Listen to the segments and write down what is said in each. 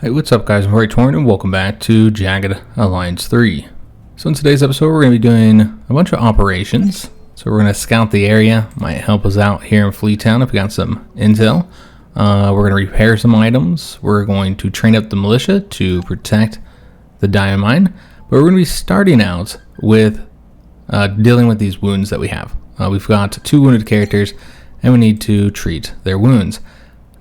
Hey, what's up guys, I'm Praetorian and welcome back to Jagged Alliance 3. So in today's episode we're going to be doing a bunch of operations. So we're going to scout the area, might help us out here in Fleetown if we got some intel. We're going to repair some items, we're going to train up the militia to protect the diamond mine. But we're going to be starting out with dealing with these wounds that we have. We've got 2 wounded characters and we need to treat their wounds.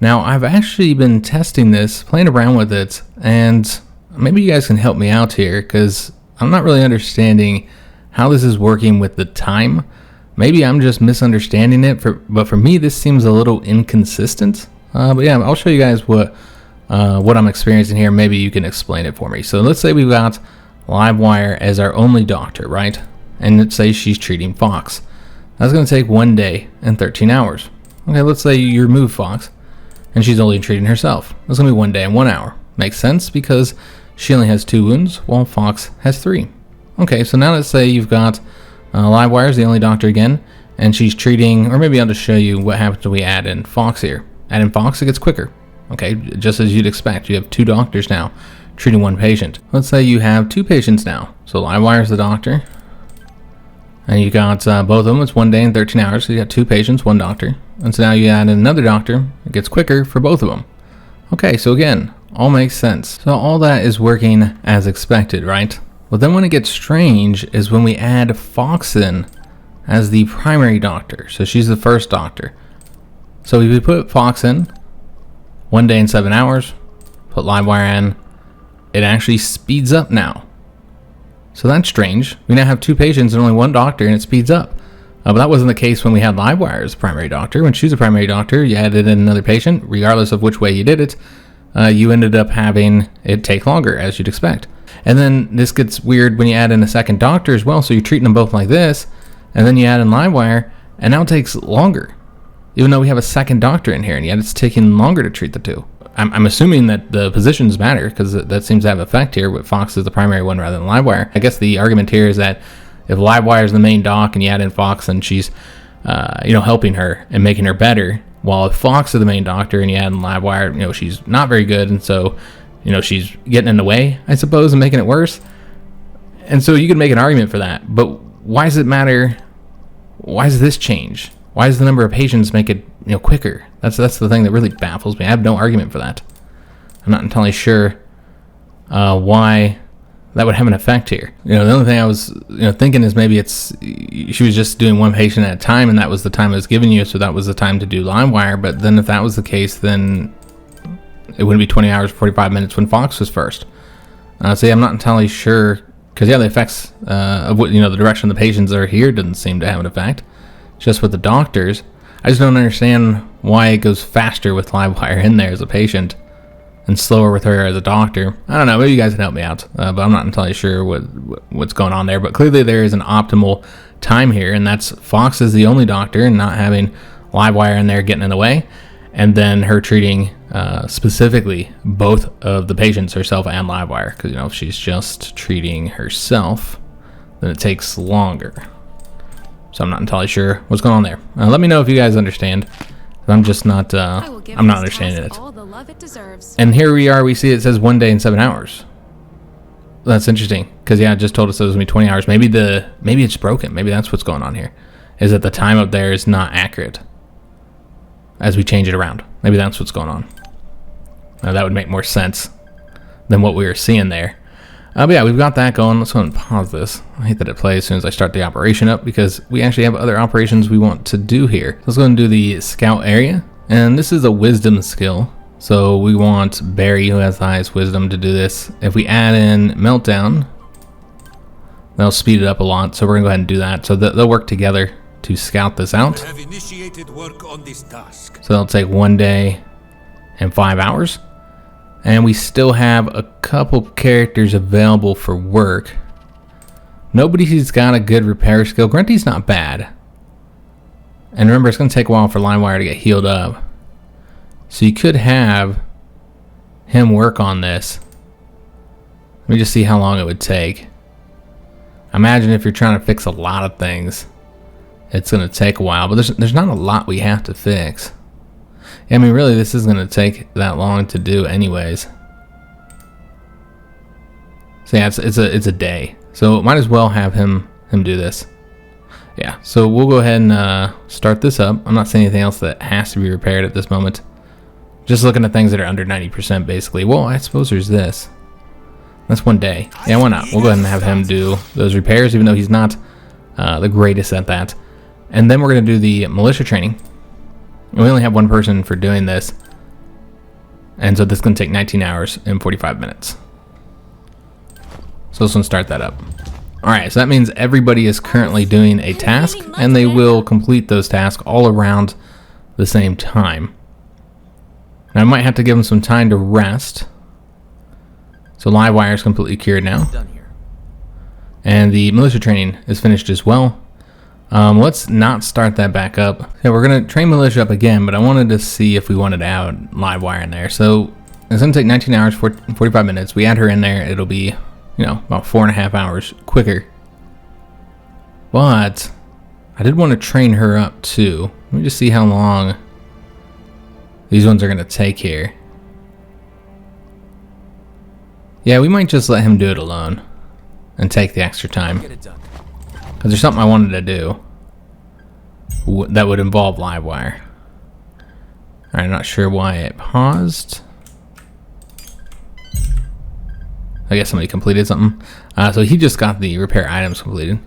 Now, I've actually been testing this, playing around with it, and maybe you guys can help me out here, because I'm not really understanding how this is working with the time. Maybe I'm just misunderstanding it, but for me, this seems a little inconsistent. But yeah, I'll show you guys what I'm experiencing here. Maybe you can explain it for me. So let's say we've got Livewire as our only doctor, right? And let's say she's treating Fox. That's going to take 1 day and 13 hours. Okay, let's say you remove Fox, and she's only treating herself. That's going to be 1 day and 1 hour. Makes sense because she only has 2 wounds while Fox has 3. Okay, so now let's say you've got Livewire's the only doctor again, and she's treating, or maybe I'll just show you what happens when we add in Fox here. Add in Fox, it gets quicker. Okay, just as you'd expect. You have 2 doctors now treating 1 patient. Let's say you have 2 patients now. So Livewire's the doctor, and you got both of them. It's 1 day and 13 hours, so you got 2 patients, 1 doctor. And so now you add in another doctor, it gets quicker for both of them. Okay, so again, all makes sense. So all that is working as expected, right? But then when it gets strange is when we add Fox in as the primary doctor. So she's the first doctor. So if we put Fox in, 1 day and 7 hours, put Livewire in, it actually speeds up now. So that's strange. We now have 2 patients and only 1 doctor, and it speeds up. But that wasn't the case when we had Livewire as primary doctor. When she was a primary doctor, you added in another patient, regardless of which way you did it, you ended up having it take longer, as you'd expect. And then this gets weird when you add in a second doctor as well, so you're treating them both like this, and then you add in Livewire, and now it takes longer, even though we have a second doctor in here, and yet it's taking longer to treat the 2. I'm assuming that the positions matter, because that seems to have effect here, with Fox is the primary one rather than Livewire. I guess the argument here is that if Livewire is the main doc and you add in Fox and she's, helping her and making her better, while if Fox is the main doctor and you add in Livewire, she's not very good, and so, she's getting in the way, I suppose, and making it worse. And so you could make an argument for that, but why does it matter? Why does this change? Why does the number of patients make it, quicker? That's the thing that really baffles me. I have no argument for that. I'm not entirely sure why that would have an effect here. The only thing I was thinking is maybe she was just doing 1 patient at a time, and that was the time it was given you, so that was the time to do Livewire. But then if that was the case, then it wouldn't be 20 hours 45 minutes when Fox was first. So yeah, I'm not entirely sure, because the effects of what the direction the patients are here doesn't seem to have an effect. Just with the doctors, I just don't understand why it goes faster with Livewire in there as a patient and slower with her as a doctor. I don't know, maybe you guys can help me out, but I'm not entirely sure what's going on there. But clearly there is an optimal time here, and that's Fox is the only doctor and not having Livewire in there getting in the way, and then her treating specifically both of the patients, herself and Livewire, because if she's just treating herself, then it takes longer. So I'm not entirely sure what's going on there. Let me know if you guys understand. I'm just not, I'm not understanding it. All the love it deserves. And here we are, we see it says 1 day and 7 hours. That's interesting, because it just told us it was going to be 20 hours. Maybe it's broken. Maybe that's what's going on here, is that the time up there is not accurate as we change it around. Maybe that's what's going on. Now that would make more sense than what we were seeing there. But yeah, we've got that going. Let's go ahead and pause this. I hate that it plays as soon as I start the operation up, because we actually have other operations we want to do here. Let's go ahead and do the scout area. And this is a wisdom skill. So we want Barry, who has the highest wisdom, to do this. If we add in Meltdown, that'll speed it up a lot. So we're going to go ahead and do that. So they'll work together to scout this out. I have initiated work on this task. So that'll take 1 day and 5 hours. And we still have a couple characters available for work. Nobody's got a good repair skill. Grunty's not bad. And remember, it's going to take a while for Livewire to get healed up. So you could have him work on this. Let me just see how long it would take. Imagine if you're trying to fix a lot of things, it's going to take a while. But there's not a lot we have to fix. I mean, really, this isn't going to take that long to do anyways. So yeah, it's a day. So might as well have him do this. Yeah, so we'll go ahead and start this up. I'm not seeing anything else that has to be repaired at this moment. Just looking at things that are under 90% basically. Well, I suppose there's this. That's one day. Yeah, why not? We'll go ahead and have him do those repairs, even though he's not the greatest at that. And then we're going to do the militia training. And we only have one person for doing this. And so this is going to take 19 hours and 45 minutes. So let's going to start that up. Alright, so that means everybody is currently doing a task, and they will complete those tasks all around the same time. And I might have to give them some time to rest. So live wire is completely cured now. And the militia training is finished as well. Let's not start that back up. Yeah, we're going to train militia up again, but I wanted to see if we wanted to add live wire in there. So it's going to take 19 hours, 45 minutes. We add her in there, it'll be, you know, about 4.5 hours quicker. But I did want to train her up too. Let me just see how long these ones are going to take here. Yeah, we might just let him do it alone and take the extra time. Because there's something I wanted to do that would involve live wire. Alright, I'm not sure why it paused. I guess somebody completed something. So he just got the repair items completed.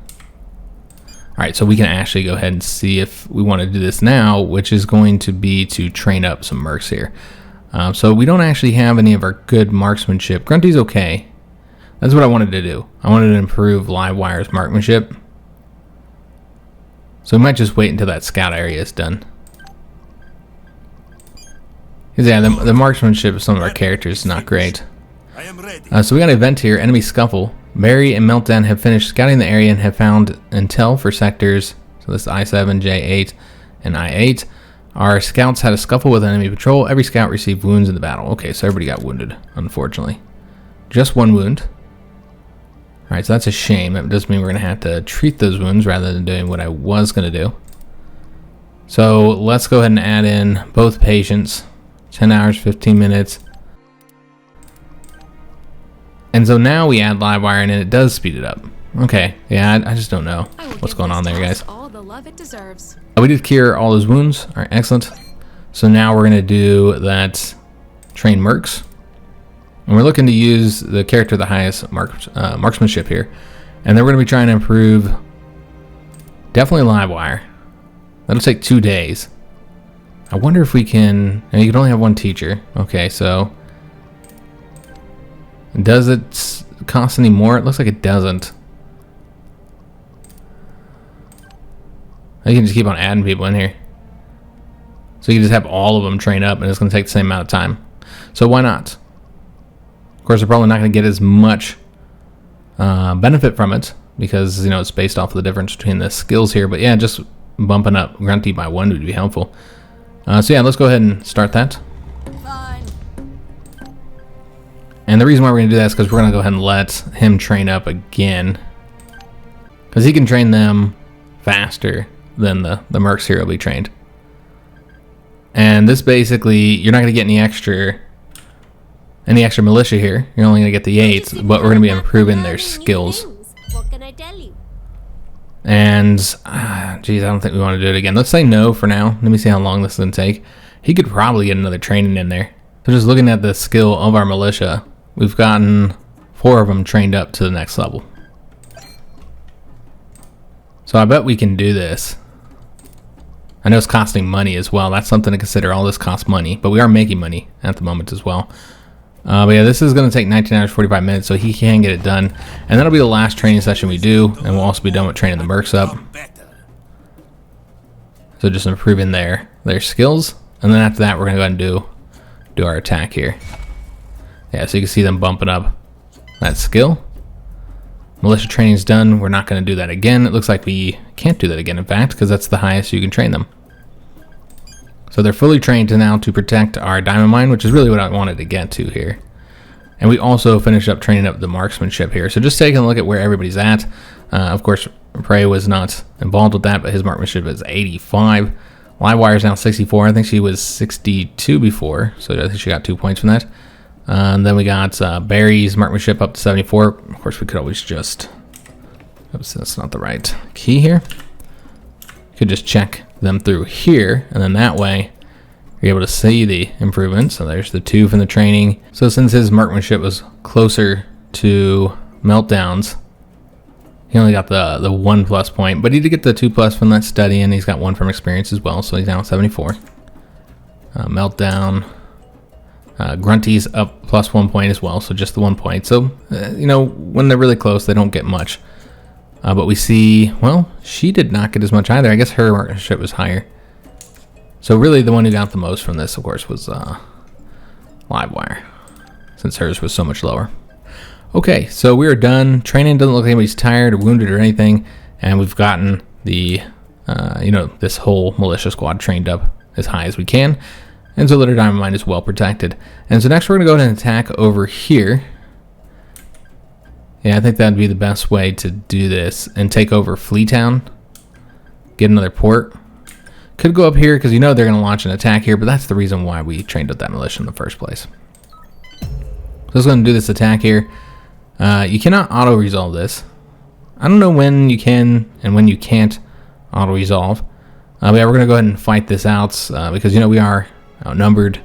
Alright, so we can actually go ahead and see if we want to do this now, which is going to be to train up some mercs here. So we don't actually have any of our good marksmanship. Grunty's okay. That's what I wanted to do. I wanted to improve live wire's marksmanship. So we might just wait until that scout area is done. Because yeah, the marksmanship of some of our characters is not great. So we got an event here, enemy scuffle. Barry and Meltdown have finished scouting the area and have found intel for sectors. So this is I-7, J8, and I-8. Our scouts had a scuffle with enemy patrol. Every scout received wounds in the battle. Okay, so everybody got wounded, unfortunately. Just one wound. Alright, so that's a shame. That does mean we're going to have to treat those wounds rather than doing what I was going to do. So let's go ahead and add in both patients. 10 hours, 15 minutes. And so now we add live wire and it does speed it up. Okay, yeah, I just don't know what's going on there, guys. All the love it deserves. We did cure all those wounds. All right, excellent. So now we're going to do that train mercs. And we're looking to use the character the highest marksmanship here. And then we're going to be trying to improve definitely live wire. That'll take 2 days. I wonder if we can... You can only have one teacher. Okay, so... Does it cost any more? It looks like it doesn't. You can just keep on adding people in here. So you can just have all of them train up and it's going to take the same amount of time. So why not? Of course, they're probably not going to get as much benefit from it because, you know, it's based off of the difference between the skills here. But yeah, just bumping up Grunty by 1 would be helpful. So yeah, let's go ahead and start that. Fine. And the reason why we're going to do that is because we're going to go ahead and let him train up again. Because he can train them faster than the mercs here will be trained. And this basically, you're not going to get any extra militia here. You're only going to get the 8s, but we're going to be improving their skills. What can I tell you? And, geez, I don't think we want to do it again. Let's say no for now. Let me see how long this is going to take. He could probably get another training in there. So just looking at the skill of our militia, we've gotten 4 of them trained up to the next level. So I bet we can do this. I know it's costing money as well. That's something to consider. All this costs money, but we are making money at the moment as well. But yeah, this is going to take 19 hours, 45 minutes, so he can get it done. And that'll be the last training session we do, and we'll also be done with training the mercs up. So just improving their skills. And then after that, we're going to go ahead and do our attack here. Yeah, so you can see them bumping up that skill. Militia training's done. We're not going to do that again. It looks like we can't do that again, in fact, because that's the highest you can train them. So they're fully trained now to protect our diamond mine, which is really what I wanted to get to here. And we also finished up training up the marksmanship here. So just taking a look at where everybody's at. Of course, Prey was not involved with that, but his marksmanship is 85. Livewire is now 64. I think she was 62 before, so I think she got 2 points from that. And then we got Barry's marksmanship up to 74. Of course, we could always just... Oops, that's not the right key here. Could just check them through here, and then that way you're able to see the improvements. So there's the 2 from the training. So since his marksmanship was closer to Meltdown's, he only got the 1 plus point, but he did get the 2 plus from that study, and he's got 1 from experience as well, so he's now at 74. Meltdown. Grunty's up plus 1 point as well, so just the 1 point. So, you know, when they're really close, they don't get much. But we see, well, she did not get as much either. I guess her marksmanship was higher. So really the one who got the most from this, of course, was Livewire, since hers was so much lower. Okay, so we are done. Training doesn't look like anybody's tired or wounded or anything. And we've gotten the, you know, this whole militia squad trained up as high as we can. And so Litter Diamond Mine is well protected. And so next we're going to go ahead and attack over here. Yeah, I think that'd be the best way to do this. And take over Fleetown. Get another port. Could go up here because you know they're going to launch an attack here. But that's the reason why we trained up that militia in the first place. So let's go and do this attack here. You cannot auto-resolve this. I don't know when you can and when you can't auto-resolve. But yeah, we're going to go ahead and fight this out because, you know, we are outnumbered.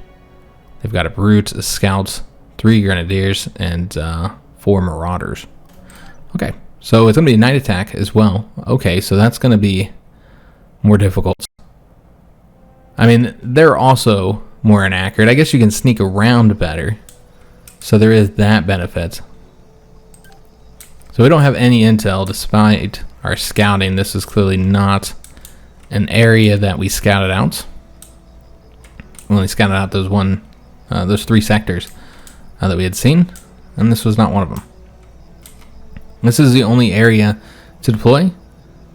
They've got a brute, a scouts, 3 grenadiers, and 4 marauders. Okay, so it's going to be a night attack as well. Okay, so that's going to be more difficult. I mean, they're also more inaccurate. I guess you can sneak around better. So there is that benefit. So we don't have any intel despite our scouting. This is clearly not an area that we scouted out. We only scouted out those 3 sectors that we had seen, and this was not one of them. This is the only area to deploy,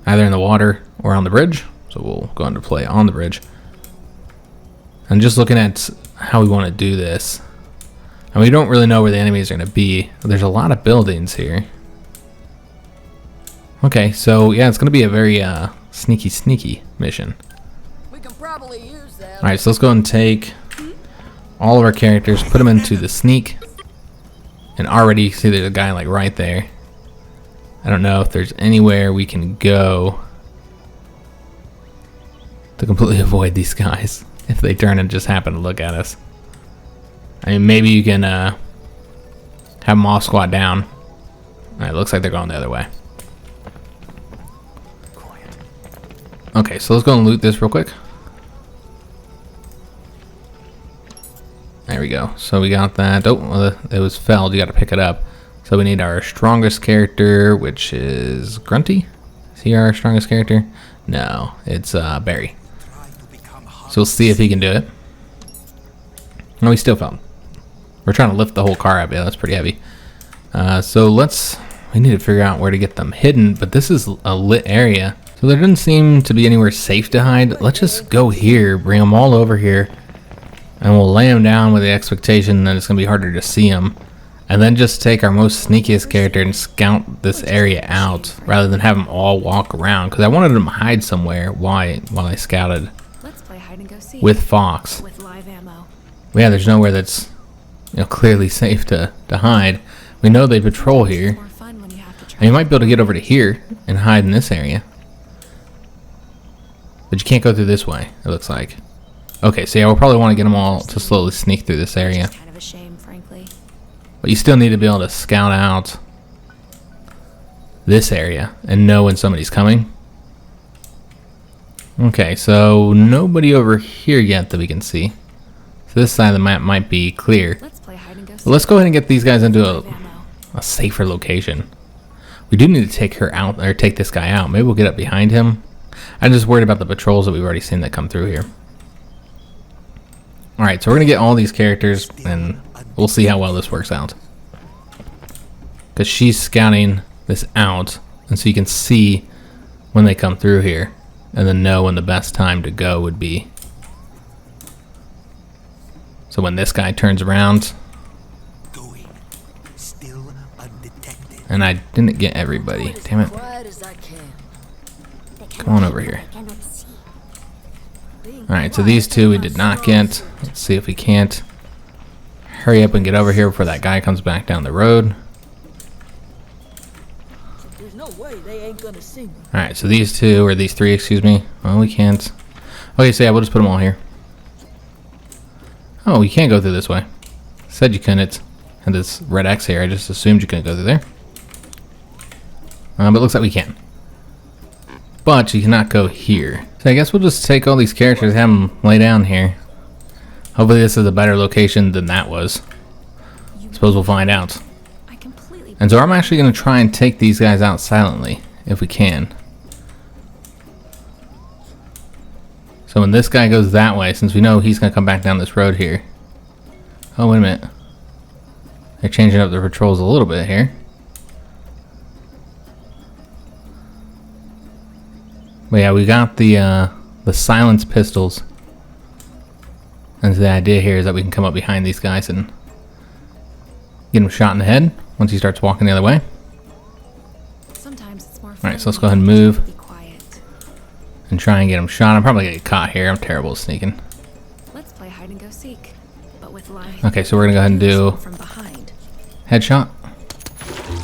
either in the water or on the bridge. So we'll go and deploy on the bridge. And just looking at how we want to do this, and we don't really know where the enemies are going to be. There's a lot of buildings here. Okay, so yeah, it's going to be a very sneaky mission. We can probably use that. All right, so let's go and take all of our characters, put them into the sneak, and already see there's a guy like right there. I don't know if there's anywhere we can go to completely avoid these guys if they turn and just happen to look at us. I mean, maybe you can have them all squat down. All right, looks like they're going the other way. Okay, so let's go and loot this real quick. There we go. So we got that. Oh, well, it was felled. You got to pick it up. So we need our strongest character, which is Grunty. Is he our strongest character? No, it's Barry. So we'll see if he can do it. No, he still fell. We're trying to lift the whole car up. Yeah, that's pretty heavy. So we need to figure out where to get them hidden, but this is a lit area. So there doesn't seem to be anywhere safe to hide. Let's just go here, bring them all over here, and we'll lay them down with the expectation that it's going to be harder to see them. And then just take our most sneakiest character and scout this area out, rather than have them all walk around. Because I wanted them to hide somewhere while I scouted. Let's play hide and go seek with Fox. with live ammo. Yeah, there's nowhere that's, you know, clearly safe to hide. We know they patrol here. More fun when you have to try. And you might be able to get over to here and hide in this area. But you can't go through this way, it looks like. Okay, so yeah, we'll probably want to get them all to slowly sneak through this area. Kind of a shame, frankly. But you still need to be able to scout out this area and know when somebody's coming. Okay, so nobody over here yet that we can see. So this side of the map might be clear. Let's play hide and go seek. But let's go ahead and get these guys into with live ammo. a safer location. We do need to take her out, or take this guy out. Maybe we'll get up behind him. I'm just worried about the patrols that we've already seen that come through here. Alright, so we're going to get all these characters, and we'll see how well this works out. Because she's scouting this out, and so you can see when they come through here, and then know when the best time to go would be. So when this guy turns around, Going. Still undetected. and I didn't get everybody, damn it. Quiet as I can. Come on over here. Alright, so these two we did not get. Let's see if we can't hurry up and get over here before that guy comes back down the road. There's no way they ain't gonna see me. Alright, so these two, or these three, excuse me. Well, we can't. Okay, so yeah, we'll just put them all here. Oh, you can't go through this way. Said you couldn't. And this red X here, I just assumed you couldn't go through there. But it looks like we can. But you cannot go here. So I guess we'll just take all these characters, have them lay down here. Hopefully this is a better location than that was. Suppose we'll find out. I completely. And so I'm actually going to try and take these guys out silently, if we can. So when this guy goes that way, since we know he's going to come back down this road here. Oh, wait a minute. They're changing up their patrols a little bit here. But yeah, we got the silence pistols. And so the idea here is that we can come up behind these guys and get him shot in the head once he starts walking the other way. Sometimes it's more fun. Alright, so let's go ahead and move. Be quiet. And try and get him shot. I'm probably going to get caught here. I'm terrible at sneaking. Let's play hide and go seek, but with life. Okay, so we're going to go ahead and do from behind. headshot.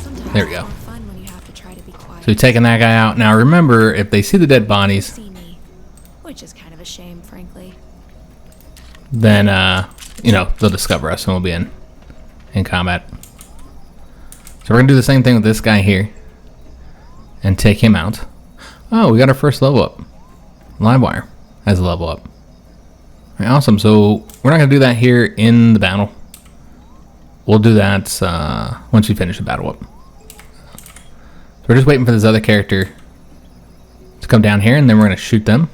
Sometimes There we go. it's more fun when you have to try to be quiet. So we've taken that guy out. Now remember, if they see the dead bodies, See me, which is kind of a shame, frankly. then, you know, they'll discover us and we'll be in combat. So we're going to do the same thing with this guy here. And take him out. Oh, we got our first level up. Livewire has a level up. All right, awesome. So we're not going to do that here in the battle. We'll do that once we finish the battle up. So we're just waiting for this other character to come down here, and then we're going to shoot them.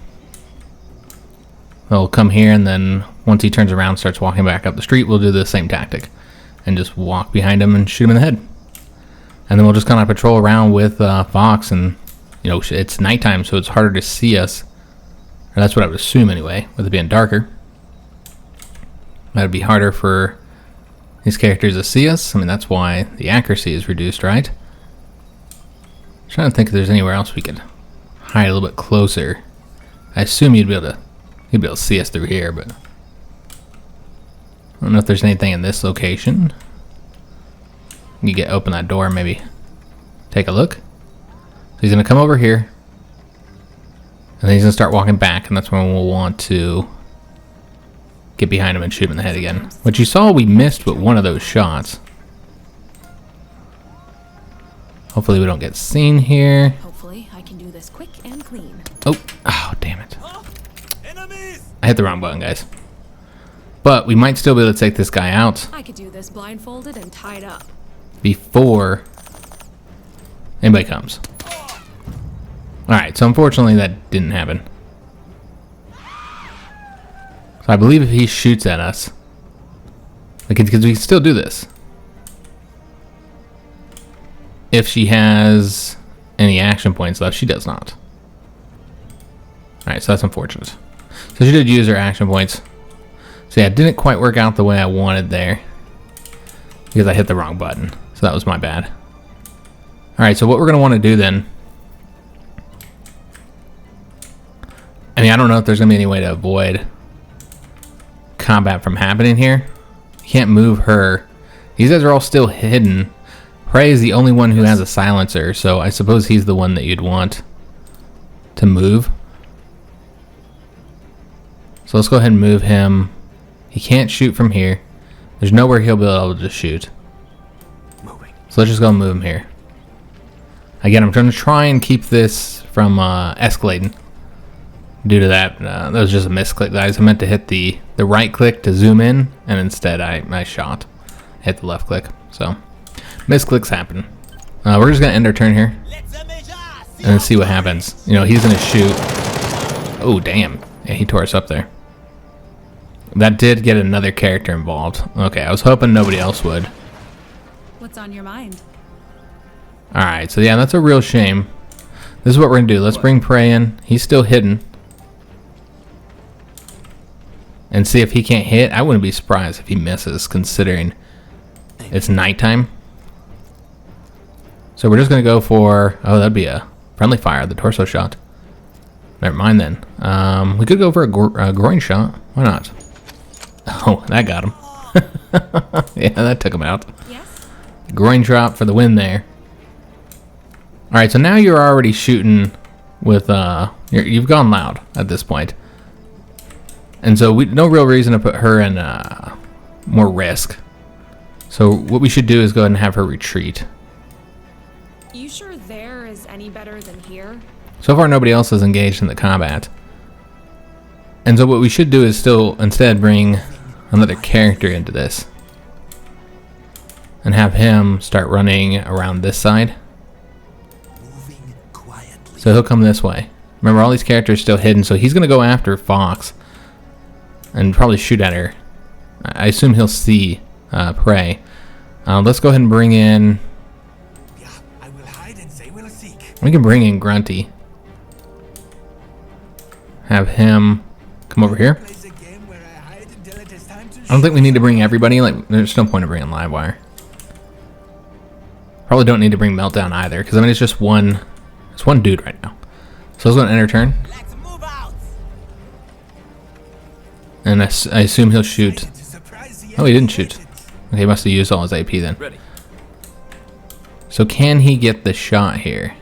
They'll come here, and then once he turns around and starts walking back up the street, we'll do the same tactic. And just walk behind him and shoot him in the head. And then we'll just kind of patrol around with Fox, and, you know, it's nighttime, so it's harder to see us. Or that's what I would assume anyway, with it being darker. That'd be harder for these characters to see us. I mean, that's why the accuracy is reduced, right? I'm trying to think if there's anywhere else we could hide a little bit closer. I assume you'd be able to see us through here, but I don't know if there's anything in this location. You get open that door and maybe take a look. So he's gonna come over here, and then he's gonna start walking back, and that's when we'll want to get behind him and shoot him in the head again. Which you saw we missed with one of those shots. Hopefully we don't get seen here. Hopefully, I can do this quick and clean. Oh, damn it. I hit the wrong button, guys. But we might still be able to take this guy out I could do this blindfolded and tied up. before anybody comes. Alright, so unfortunately that didn't happen. So I believe if he shoots at us, because we can still do this. If she has any action points left, she does not. Alright, so that's unfortunate. So she did use her action points. So yeah, it didn't quite work out the way I wanted there, because I hit the wrong button. So that was my bad. Alright, so what we're going to want to do then, I mean, I don't know if there's going to be any way to avoid combat from happening here. You can't move her. These guys are all still hidden. Prey is the only one who has a silencer, so I suppose he's the one that you'd want to move. So let's go ahead and move him. He can't shoot from here. There's nowhere he'll be able to shoot. So let's just go and move him here. Again, I'm going to try and keep this from escalating. Due to that, that was just a misclick, guys. I meant to hit the right click to zoom in, and instead I shot. Hit the left click. So, misclicks happen. We're just going to end our turn here. And then see what happens. You know, he's going to shoot. Oh, damn. Yeah, he tore us up there. That did get another character involved. Okay, I was hoping nobody else would. What's on your mind? Alright, so yeah, that's a real shame. This is what we're going to do. Let's bring Prey in. He's still hidden. And see if he can't hit. I wouldn't be surprised if he misses, considering it's nighttime. So we're just going to go for... Oh, that'd be a friendly fire, the torso shot. Never mind then. We could go for a groin shot. Why not? Oh, that got him. Yeah, that took him out. Yes? Groin drop for the win there. Alright, so now you're already shooting with, you've gone loud at this point. And so no real reason to put her in more risk. So what we should do is go ahead and have her retreat. You sure there is any better than here? So far nobody else is engaged in the combat. And so what we should do is still instead bring another character into this. And have him start running around this side. Moving quietly. So he'll come this way. Remember, all these characters are still hidden, so he's going to go after Fox. And probably shoot at her. I assume he'll see prey. Let's go ahead and bring in... Yeah, I will hide and they will seek. We can bring in Grunty. Have him come over here. Plays a game where I hide until it is time to I don't think we need to bring everybody. Like, there's no point in bringing Livewire. Probably don't need to bring Meltdown either, because I mean it's just one. It's one dude right now. So let's go and enter turn. Let's move out. And I assume he'll shoot. Oh, he didn't shoot. Okay, he must have used all his AP then. Ready. So can he get the shot here?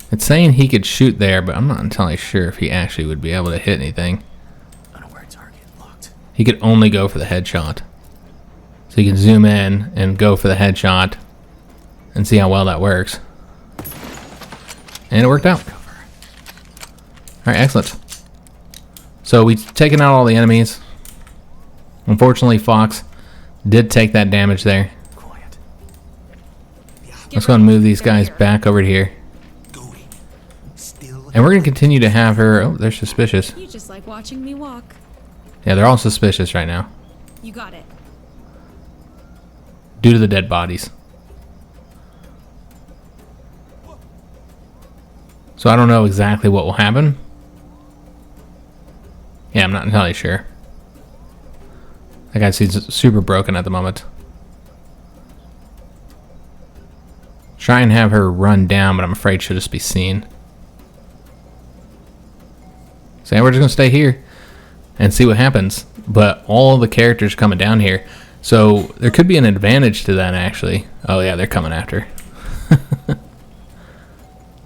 It's saying he could shoot there, but I'm not entirely sure if he actually would be able to hit anything. Unaware target locked. He could only go for the headshot. So you can zoom in and go for the headshot and see how well that works. And it worked out. Alright, excellent. So we've taken out all the enemies. Unfortunately, Fox did take that damage there. Quiet. Let's go and move these guys back over to here. Going. Still. And we're going to continue to have her... Oh, they're suspicious. You just like watching me walk. Yeah, they're all suspicious right now. You got it. Due to the dead bodies. So I don't know exactly what will happen. Yeah, I'm not entirely sure. That guy seems super broken at the moment. Try and have her run down, but I'm afraid she'll just be seen. So yeah, we're just going to stay here and see what happens. But all the characters coming down here. So there could be an advantage to that, actually. Oh yeah, they're coming after.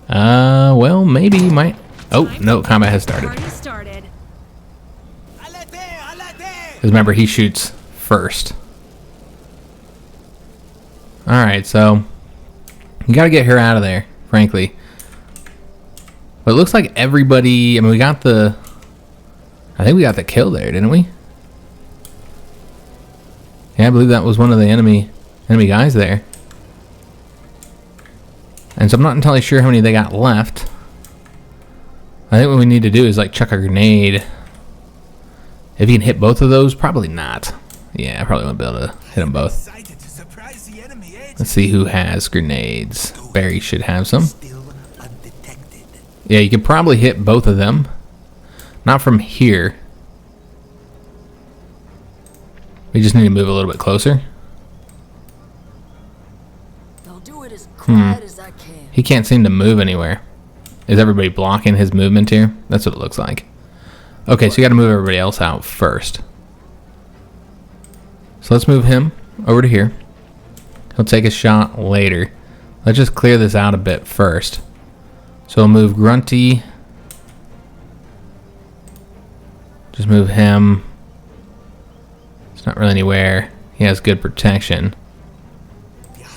Well, maybe might... Oh, no, combat has started. Party started. Because remember, he shoots first. Alright, so... You gotta get her out of there, frankly. But it looks like everybody... I mean, we got the... I think we got the kill there, didn't we? Yeah, I believe that was one of the enemy guys there. And so I'm not entirely sure how many they got left. I think what we need to do is like chuck a grenade. If you can hit both of those, probably not. Yeah, I probably won't be able to hit them both. Let's see who has grenades. Barry should have some. Still undetected. Yeah, you could probably hit both of them. Not from here. We just need to move a little bit closer. I'll do it as quiet as I can. He can't seem to move anywhere. Is everybody blocking his movement here? That's what it looks like. Okay, so you gotta move everybody else out first. So let's move him over to here. He'll take a shot later. Let's just clear this out a bit first. So we'll move Grunty. Just move him. It's not really anywhere. He has good protection.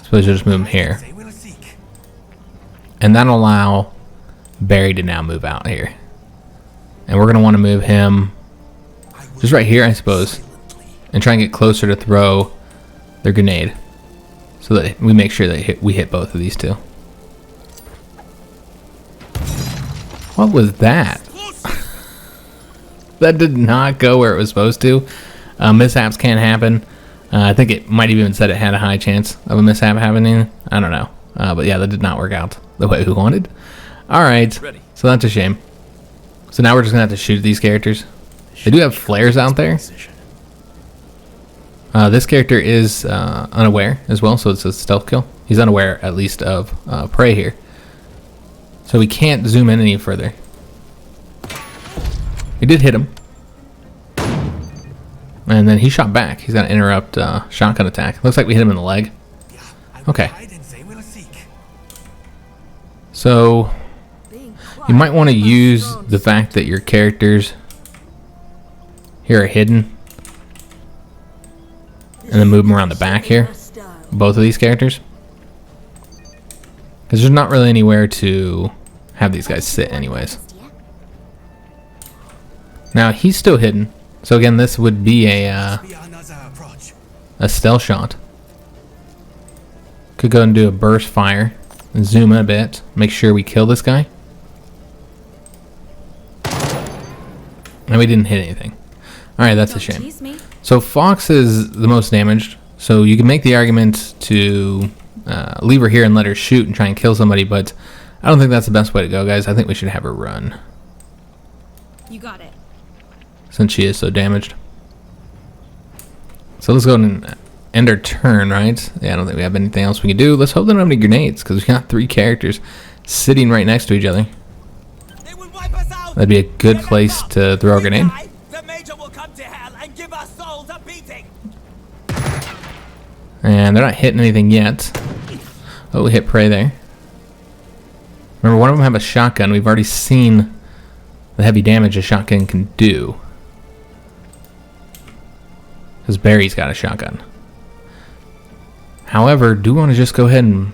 Suppose you'll just move him here. And that'll allow Barry to now move out here. And we're going to want to move him just right here, I suppose. And try and get closer to throw their grenade. So that we make sure that we hit both of these two. What was that? That did not go where it was supposed to. Mishaps can happen. I think it might have even said it had a high chance of a mishap happening. I don't know. But yeah, that did not work out the way we wanted. Alright, so that's a shame. So now we're just going to have to shoot these characters. They do have flares out there. This character is unaware as well, so it's a stealth kill. He's unaware, at least, of prey here. So we can't zoom in any further. He did hit him. And then he shot back. He's got to interrupt shotgun attack. Looks like we hit him in the leg. Okay. So you might want to use the fact that your characters here are hidden and then move them around the back here. Both of these characters. Because there's not really anywhere to have these guys sit anyways. Now he's still hidden. So again, this would be a stealth shot. Could go and do a burst fire and zoom in a bit. Make sure we kill this guy. And we didn't hit anything. Alright, that's a shame. So Fox is the most damaged. So you can make the argument to leave her here and let her shoot and try and kill somebody, but I don't think that's the best way to go, guys. I think we should have her run. You got it. Since she is so damaged. So let's go and end our turn, right? Yeah, I don't think we have anything else we can do. Let's hope they don't have any grenades, because we got 3 characters sitting right next to each other. That'd be a good place to throw a grenade. And they're not hitting anything yet. Oh, we hit prey there. Remember, one of them have a shotgun. We've already seen the heavy damage a shotgun can do. Because Barry's got a shotgun. However, do we want to just go ahead and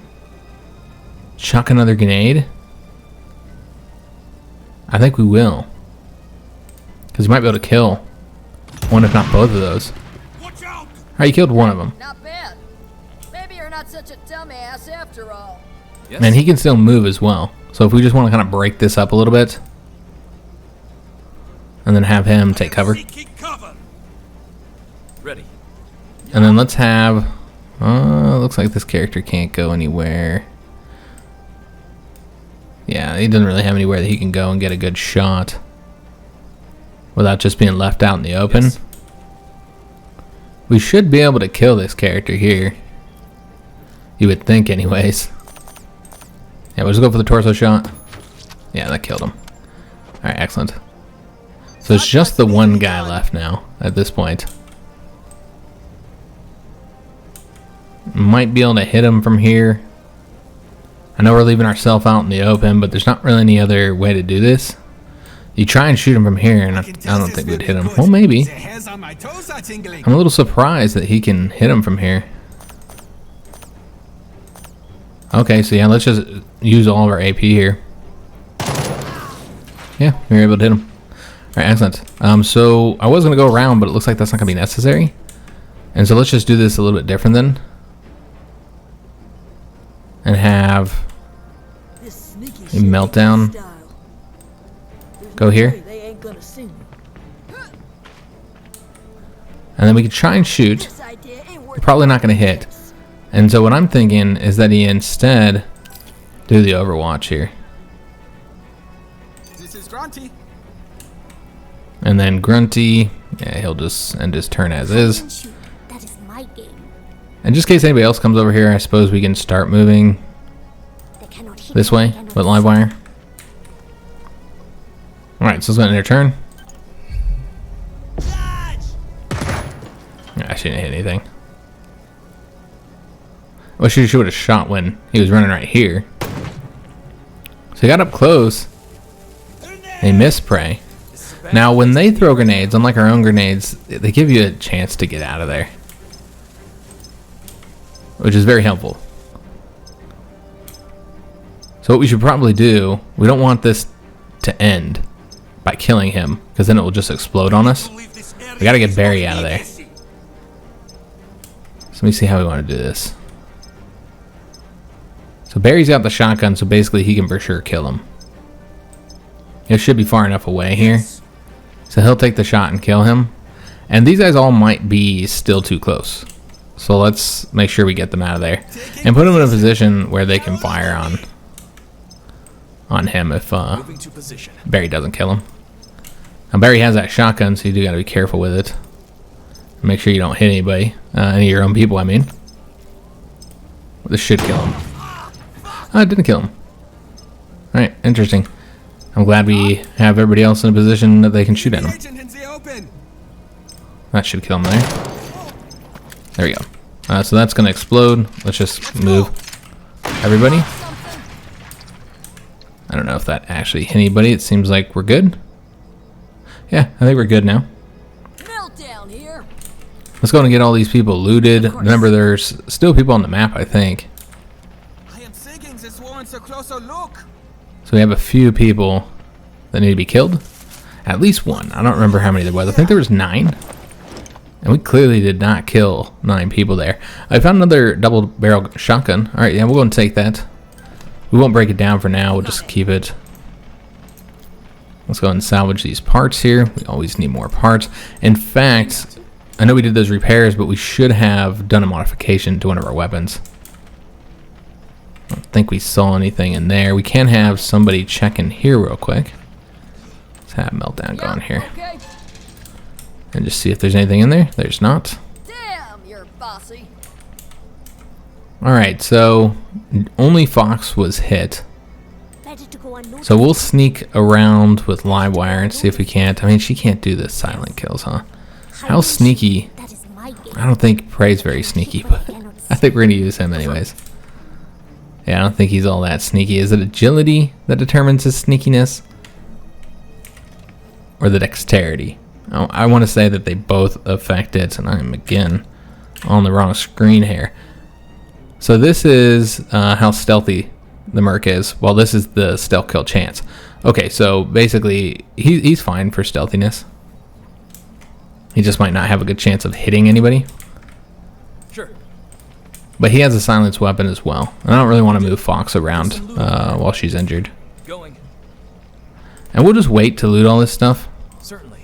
chuck another grenade? I think we will. Because we might be able to kill one, if not both of those. Alright, you killed one of them. Not bad. Maybe you're not such a dumbass after all. Yes. And he can still move as well. So if we just want to kind of break this up a little bit. And then have him take cover. Ready. And then let's have... looks like this character can't go anywhere. Yeah, he doesn't really have anywhere that he can go and get a good shot. Without just being left out in the open. Yes. We should be able to kill this character here. You would think anyways. Yeah, we'll just go for the torso shot. Yeah, that killed him. Alright, excellent. So it's just the one guy left now at this point. Might be able to hit him from here. I know we're leaving ourselves out in the open, but there's not really any other way to do this. You try and shoot him from here, and I don't think we'd hit him. Well, maybe. I'm a little surprised that he can hit him from here. Okay, so yeah, let's just use all of our AP here. Yeah, we were able to hit him. Alright, excellent. So I was going to go around, but it looks like that's not going to be necessary. And so let's just do this a little bit different then. And have a meltdown. Go here. And then we could try and shoot. We're probably not going to hit. And so what I'm thinking is that he instead do the overwatch here. This is Grunty. And then Grunty, yeah, he'll just end his turn as is. That is my game. And just in case anybody else comes over here, I suppose we can start moving this way with live wire. Alright, so let's go end their turn. I shouldn't hit anything. Well, she would have shot when he was running right here. So he got up close. They missed prey. Now, when they throw grenades, unlike our own grenades, they give you a chance to get out of there. Which is very helpful. So what we should probably do, we don't want this to end by killing him, because then it will just explode on us. We gotta get Barry out of there. So let me see how we want to do this. So Barry's got the shotgun, so basically he can for sure kill him. It should be far enough away here. So he'll take the shot and kill him. And these guys all might be still too close. So let's make sure we get them out of there. And put them in a position where they can fire on him if Barry doesn't kill him. Now Barry has that shotgun, so you do got to be careful with it. Make sure you don't hit anybody. Any of your own people, I mean. This should kill him. Oh, it didn't kill him. Alright, interesting. I'm glad we have everybody else in a position that they can shoot at him. Agent in the open. That should kill him there. There we go. So that's going to explode. Let's just move everybody. I don't know if that actually hit anybody. It seems like we're good. Yeah, I think we're good now. Meltdown here. Let's go and get all these people looted. Remember, there's still people on the map, I think. I am thinking this warrants a closer look. So we have a few people that need to be killed. At least one. I don't remember how many there was. I think there was 9. And we clearly did not kill 9 people there. I found another double barrel shotgun. Alright, yeah, we'll go and take that. We won't break it down for now. We'll just keep it. Let's go and salvage these parts here. We always need more parts. In fact, I know we did those repairs, but we should have done a modification to one of our weapons. I don't think we saw anything in there. We can have somebody check in here real quick. Let's have Meltdown go in here. Okay. And just see if there's anything in there. There's not. Damn, you're bossy. Alright, so only Fox was hit. So we'll sneak around with Livewire and see if we can't. I mean, she can't do the silent kills, huh? How sneaky? I don't think Prey's very sneaky, but I think we're going to use him anyways. Yeah, I don't think he's all that sneaky. Is it agility that determines his sneakiness? Or the dexterity? Oh, I want to say that they both affect it, and I'm again on the wrong screen here. So this is how stealthy the merc is, while this is the stealth kill chance. Okay, so basically he's fine for stealthiness. He just might not have a good chance of hitting anybody. Sure. But he has a silenced weapon as well. And I don't really want to move Fox around while she's injured. Going. And we'll just wait to loot all this stuff. Certainly.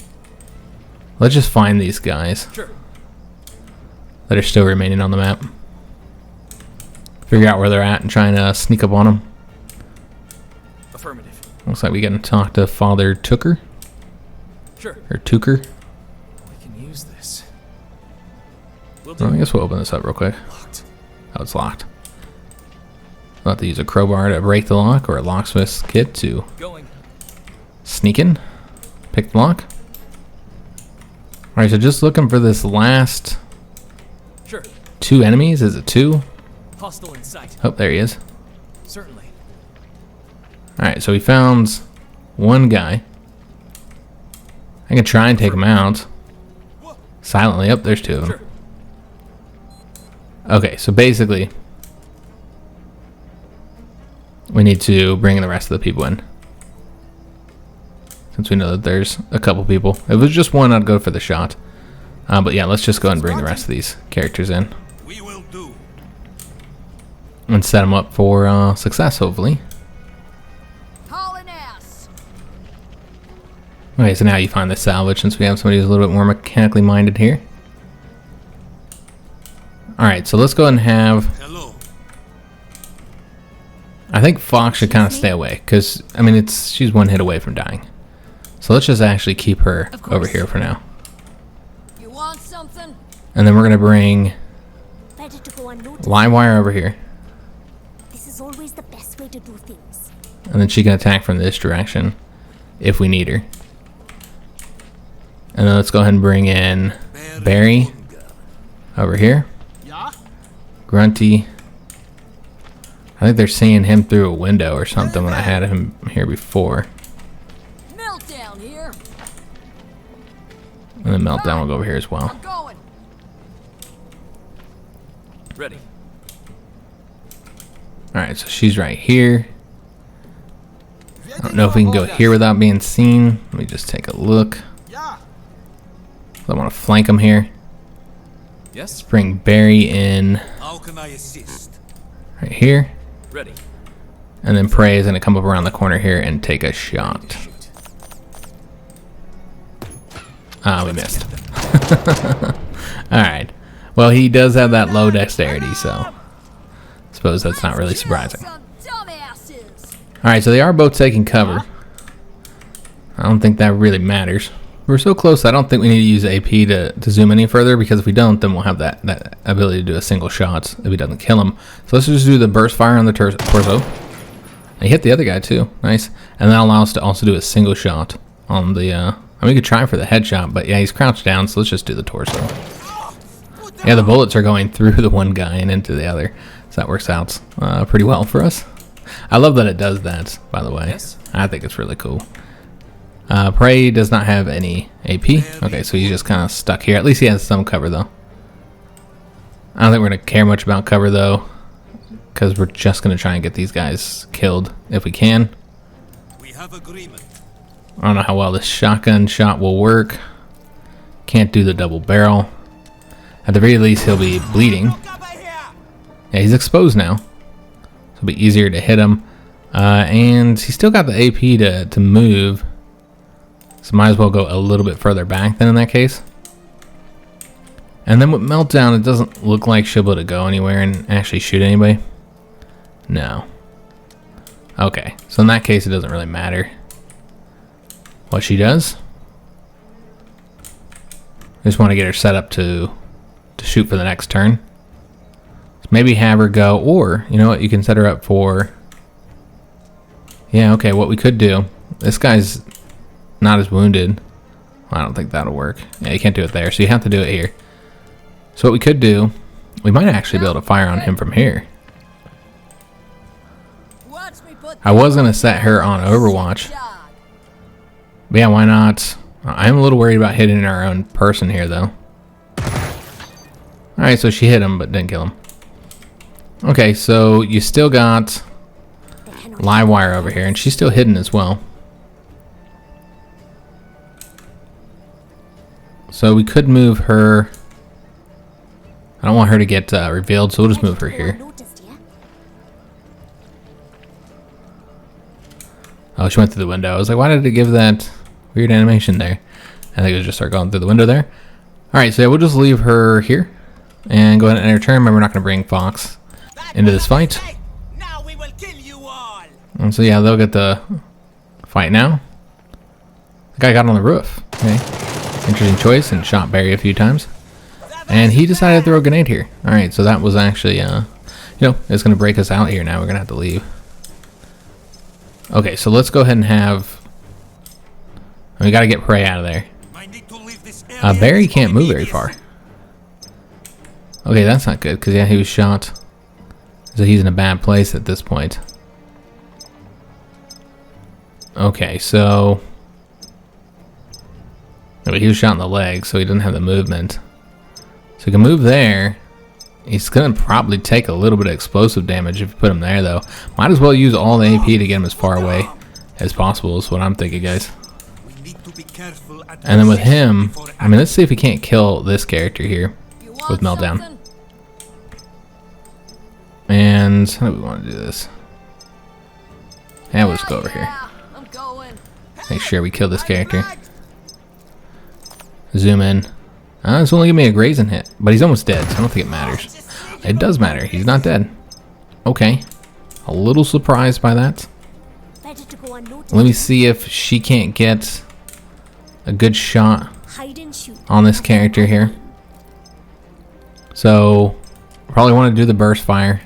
Let's just find these guys Sure. that are still remaining on the map. Figure out where they're at and try and sneak up on them. Affirmative. Looks like we got to talk to Father Tooker. Sure. Or Tooker. We can use this. We'll Well, I do. guess we'll open this up real quick. Locked. Oh, it's locked. I'll have to use a crowbar to break the lock or a locksmith's kit to Going. sneak in. Pick the lock. Alright, so just looking for this last Sure. 2 enemies. Is it 2? Hostile in sight. Oh, there he is. Certainly. Alright, so we found one guy. I can try and take him out. Silently. Up, there's 2 of them. Sure. Okay, so basically, we need to bring the rest of the people in. Since we know that there's a couple people. If it was just one, I'd go for the shot. But yeah, let's just go ahead and bring the rest of these characters in. We will do. And set them up for success, hopefully. Hauling ass. Okay, so now you find the salvage since we have somebody who's a little bit more mechanically minded here. Alright, so let's go ahead and have... Hello. I think Fox should kind of stay away, because, I mean, she's 1 hit away from dying. So let's just actually keep her over here for now. You want something? And then we're going to bring Livewire over here. This is always the best way to do things. And then she can attack from this direction if we need her. And then let's go ahead and bring in Barry over here. Yeah? Grunty. I think they're seeing him through a window or something when I had him here before. Meltdown here. And then Meltdown will go over here as well. I'm going. Ready. Alright, so she's right here. I don't know if we can go here without being seen. Let me just take a look. Yeah. I want to flank him here. Yes. Bring Barry in How can I assist? right here. Ready. And then Prey is going to come up around the corner here and take a shot. Shoot. Ah, we missed. Alright. Well, he does have that low dexterity, so I suppose that's not really surprising. Some dumbasses. Alright, so they are both taking cover. I don't think that really matters. We're so close, I don't think we need to use AP to zoom any further, because if we don't, then we'll have that ability to do a single shot if he doesn't kill him. So let's just do the burst fire on the torso. I hit the other guy too. Nice. And that allows us to also do a single shot on the, I mean, we could try for the headshot, but yeah, he's crouched down, so let's just do the torso. Yeah, the bullets are going through the one guy and into the other, so that works out pretty well for us. I love that it does that, by the way. Yes. I think it's really cool. Prey does not have any AP. Okay, so he's just kind of stuck here. At least he has some cover, though. I don't think we're going to care much about cover, though, because we're just going to try and get these guys killed if we can. We have agreement. I don't know how well this shotgun shot will work. Can't do the double barrel. At the very least, he'll be bleeding. Yeah, he's exposed now. So it'll be easier to hit him. And he's still got the AP to move. So might as well go a little bit further back then in that case. And then with Meltdown, it doesn't look like she'll be able to go anywhere and actually shoot anybody. No. Okay, so in that case, it doesn't really matter what she does. I just want to get her set up to shoot for the next turn. So maybe have her go, or you know what, you can set her up for. Yeah, okay, what we could do. This guy's not as wounded. I don't think that'll work. Yeah, you can't do it there, so you have to do it here. So what we could do, we might actually be able to fire on him from here. I was going to set her on Overwatch. But yeah, why not? I'm a little worried about hitting our own person here, though. Alright, so she hit him, but didn't kill him. Okay, so you still got Livewire over here, and she's still hidden as well. So we could move her. I don't want her to get revealed, so we'll just move her here. Oh, she went through the window. I was like, why did it give that weird animation there? I think it was just start going through the window there. Alright, so yeah, we'll just leave her here. And go ahead and end her turn. Remember, we're not going to bring Fox into this fight. And so yeah, they'll get the fight now. The guy got on the roof. Okay. Interesting choice, and shot Barry a few times. And he decided to throw a grenade here. Alright, so that was actually, you know, it's going to break us out here now. We're going to have to leave. Okay, so let's go ahead and have... We got to get Prey out of there. Barry can't move very far. Okay, that's not good, because yeah, he was shot. So he's in a bad place at this point. Okay, so... he was shot in the leg, so he doesn't have the movement. So he can move there. He's going to probably take a little bit of explosive damage if you put him there, though. Might as well use all the AP to get him as far away as possible, is what I'm thinking, guys. And then with him, I mean, let's see if we can't kill this character here with Meltdown. And how do we want to do this? Yeah, we'll just go over here. Make sure we kill this character. Zoom in. It's only giving me a grazing hit, but he's almost dead, so I don't think it matters. It does matter. He's not dead. Okay. A little surprised by that. Let me see if she can't get a good shot on this character here. So, probably want to do the burst fire.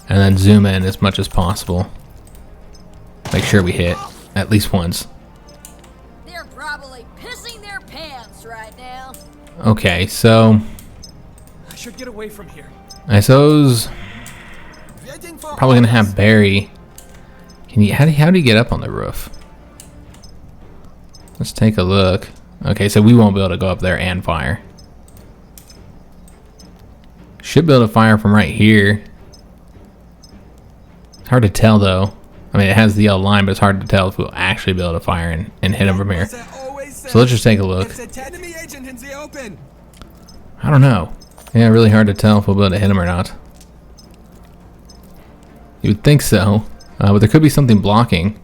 And then zoom in as much as possible. Make sure we hit at least once. They're probably pissing their pants right now. Okay, so I should get away from here. I suppose probably gonna have Barry. Can you? How do you get up on the roof? Let's take a look. Okay, so we won't be able to go up there and fire. Should be able to fire from right here. It's hard to tell though. I mean, it has the yellow line, but it's hard to tell if we'll actually be able to fire and hit him from here. So let's just take a look. I don't know. Yeah, really hard to tell if we'll be able to hit him or not. You would think so, but there could be something blocking.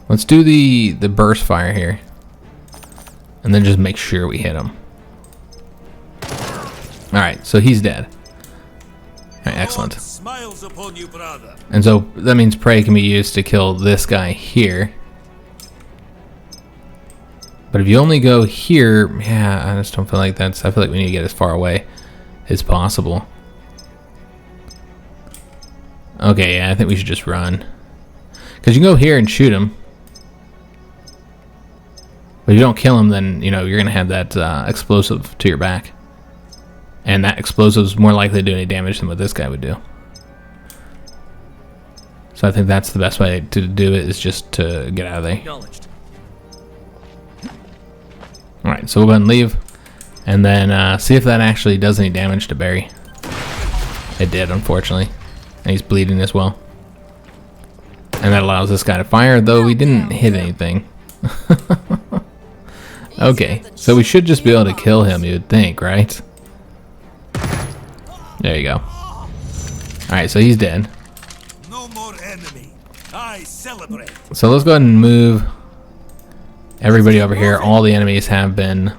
Let's do the burst fire here, and then just make sure we hit him. All right, so he's dead. All right, excellent. And so that means Prey can be used to kill this guy here. But if you only go here, yeah, I just don't feel like that's... I feel like we need to get as far away as possible. Okay, yeah, I think we should just run. Because you can go here and shoot him. But if you don't kill him, then, you know, you're going to have that explosive to your back. And that explosive's more likely to do any damage than what this guy would do. So I think that's the best way to do it, is just to get out of there. Acknowledged. Alright, so we'll go ahead and leave. And then see if that actually does any damage to Barry. It did, unfortunately. And he's bleeding as well. And that allows this guy to fire, though we didn't hit anything. Okay, so we should just be able to kill him, you would think, right? There you go. Alright, so he's dead. No more enemy. I celebrate. So let's go ahead and move everybody over here. All the enemies have been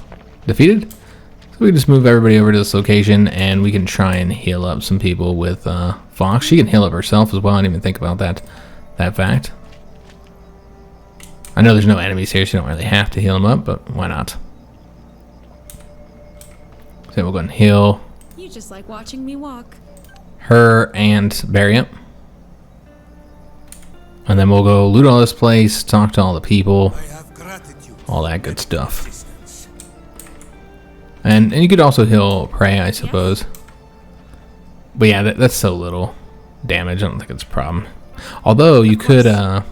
defeated. So we can just move everybody over to this location, and we can try and heal up some people with Fox. She can heal up herself as well. I didn't even think about that fact. I know there's no enemies here, so you don't really have to heal them up, but why not? So we'll go and heal You just like watching me walk. her and Barry up. And then we'll go loot all this place, talk to all the people, I have gratitude. all that good stuff. And you could also heal Prey, I suppose. But yeah, that's so little damage. I don't think it's a problem. Although you could, you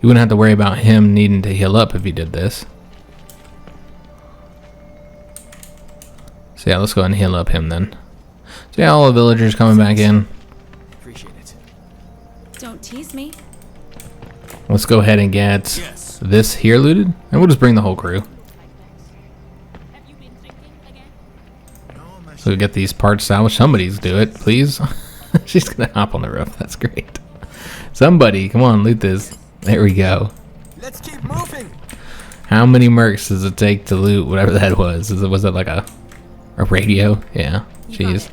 wouldn't have to worry about him needing to heal up if he did this. So yeah, let's go ahead and heal up him then. So yeah, all the villagers coming back in. Appreciate it. Don't tease me. Let's go ahead and get Yes. this here looted, and we'll just bring the whole crew. So we get these parts salvaged. Somebody's do it, please. She's gonna hop on the roof. That's great. Somebody, come on, loot this. There we go. Let's keep moving. How many mercs does it take to loot whatever that was? Was it like a radio? Yeah. Jeez.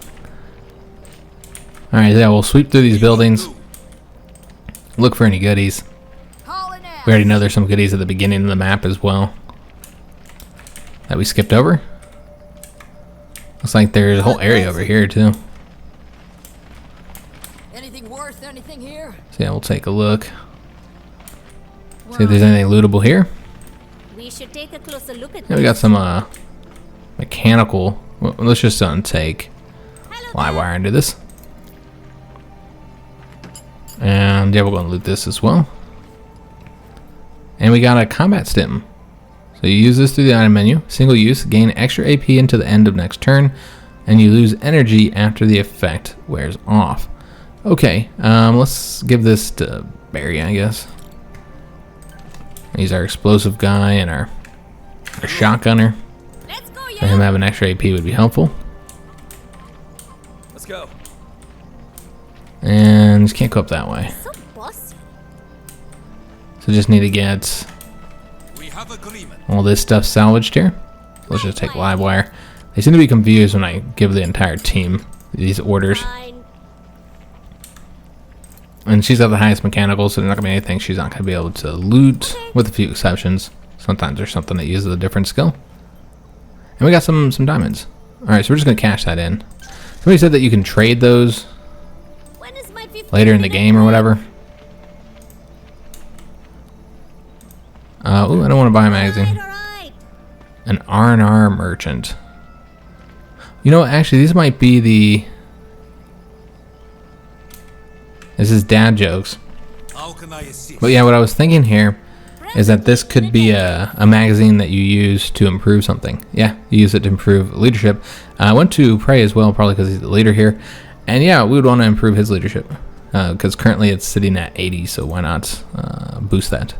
All right, yeah, we'll sweep through these buildings. Look for any goodies. Hauling out. We already know there's some goodies at the beginning of the map as well that we skipped over. Looks like there's a whole area over here too. Anything worth anything here? So yeah, we'll take a look. See if there's anything lootable here. We should take a closer look at Yeah, we got some mechanical. Well, let's just take live wire into this. And yeah, we're going to loot this as well. And we got a combat stim. So you use this through the item menu. Single use, gain extra AP into the end of next turn, and you lose energy after the effect wears off. Okay, let's give this to Barry, I guess. He's our explosive guy and our shotgunner. Let's go, So him having extra AP would be helpful. Let's go. And just can't go up that way. so bossy. So just need to get We have agreement. all this stuff salvaged here. Let's just take live wire. They seem to be confused when I give the entire team these orders. Fine. And she's got the highest mechanical, so there's not going to be anything she's not going to be able to loot, with a few exceptions. Sometimes there's something that uses a different skill. And we got some diamonds. Alright, so we're just going to cash that in. Somebody said that you can trade those When is my 15 later in the minute game or whatever. Ooh, I don't want to buy a magazine. Alright. An R&R merchant. You know what, actually, these might be the... This is dad jokes. How can I assist? But yeah, what I was thinking here is that this could be a magazine that you use to improve something. Yeah, you use it to improve leadership. I went to Prey as well, probably because he's the leader here. And yeah, we would want to improve his leadership. Because currently it's sitting at 80, so why not boost that?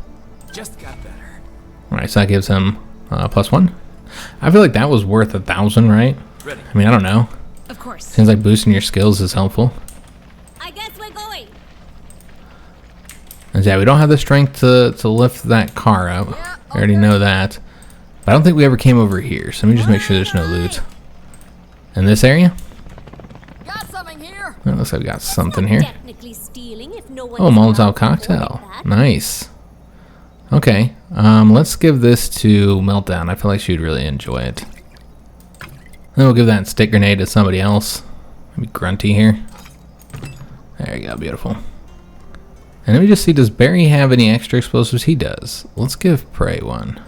Just got better. Alright, so that gives him +1. I feel like that was worth 1,000, right? Ready. I mean, I don't know. Of course. Seems like boosting your skills is helpful. I guess we're going. And yeah, we don't have the strength to lift that car out. I already know that. But I don't think we ever came over here, so let me just make sure there's no loot. In this area? Got something here. Oh, looks like we got something here. Technically stealing if no one Oh, is Molotov around to cocktail. avoid that. Nice. Okay, let's give this to Meltdown. I feel like she would really enjoy it. Then we'll give that stick grenade to somebody else. Maybe Grunty here. There you go, beautiful. And let me just see, does Barry have any extra explosives? He does. Let's give Prey one.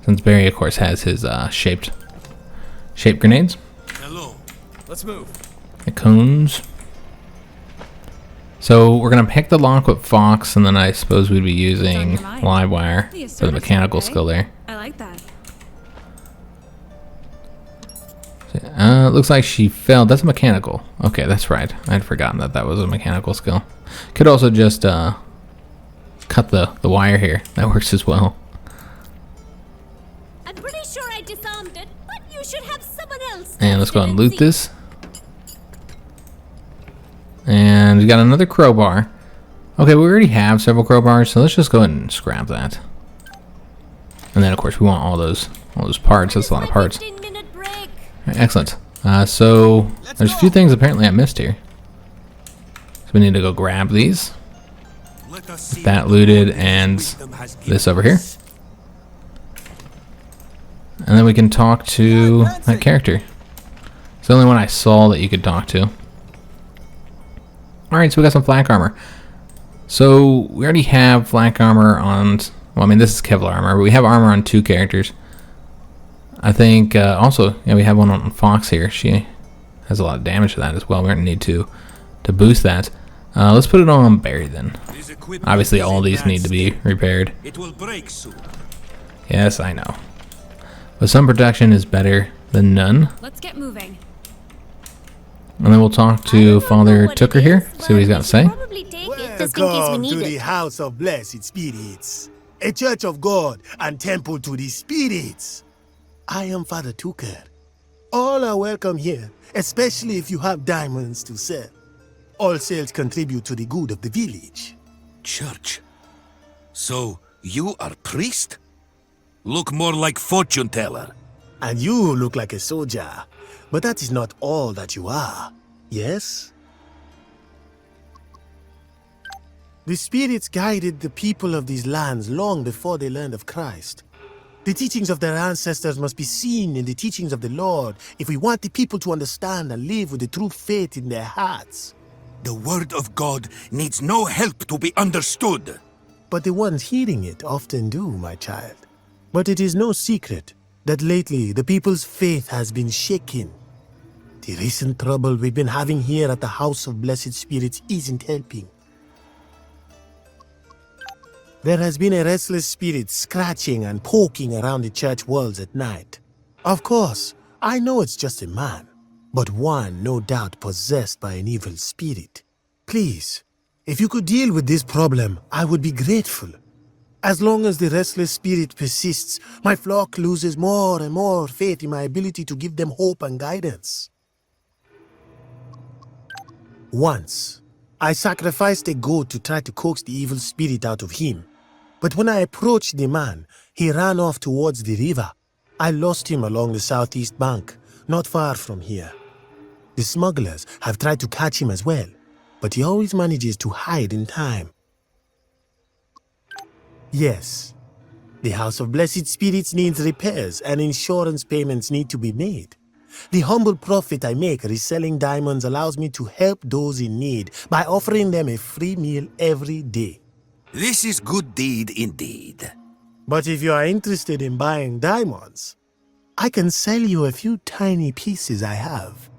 Since Barry, of course, has his shaped grenades. Hello. Let's move. The cones. So we're gonna pick the lock with Fox, and then I suppose we'd be using live wire for the mechanical skill there. I like that. Looks like she failed. That's a mechanical. Okay, that's right. I had forgotten that that was a mechanical skill. Could also just cut the wire here. That works as well. I'm pretty sure I disarmed it, but you should have someone else. And let's go ahead and loot this. And we got another crowbar. Okay, we already have several crowbars, so let's just go ahead and scrap that. And then, of course, we want all those parts. That's a lot of parts. 15-minute break. Right, excellent. So there's a few things apparently I missed here. So we need to go grab these. Let us see That what looted God's and wisdom has given this over here. us. And then we can talk to that character. It's the only one I saw that you could talk to. Alright, so we got some flak armor. So we already have flak armor on... Well, I mean, this is Kevlar armor, but we have armor on 2 characters. I think also, yeah, we have one on Fox here. She has a lot of damage to that as well. We're going to need to boost that. Let's put it on Barry then. This equipment Obviously, is all in these bad need to be state. repaired. It will break soon. Yes, I know. But some protection is better than none. Let's get moving. And then we'll talk to Father Tooker here, see what he's got to say. Probably take it just in case we Welcome need to the it. house of blessed spirits, a church of God and temple to the spirits. I am Father Tooker. All are welcome here, especially if you have diamonds to sell. All sales contribute to the good of the village. Church. So, you are priest? Look more like fortune teller. And you look like a soldier, but that is not all that you are, yes? The spirits guided the people of these lands long before they learned of Christ. The teachings of their ancestors must be seen in the teachings of the Lord if we want the people to understand and live with the true faith in their hearts. The word of God needs no help to be understood. But the ones hearing it often do, my child. But it is no secret that lately the people's faith has been shaken. The recent trouble we've been having here at the House of Blessed Spirits isn't helping. There has been a restless spirit scratching and poking around the church walls at night. Of course, I know it's just a man, but one no doubt possessed by an evil spirit. Please, if you could deal with this problem, I would be grateful. As long as the restless spirit persists, my flock loses more and more faith in my ability to give them hope and guidance. Once, I sacrificed a goat to try to coax the evil spirit out of him. But when I approached the man, he ran off towards the river. I lost him along the southeast bank, not far from here. The smugglers have tried to catch him as well, but he always manages to hide in time. Yes, the House of Blessed Spirits needs repairs and insurance payments need to be made. The humble profit I make reselling diamonds allows me to help those in need by offering them a free meal every day. This is good deed indeed. But if you are interested in buying diamonds, I can sell you a few tiny pieces I have.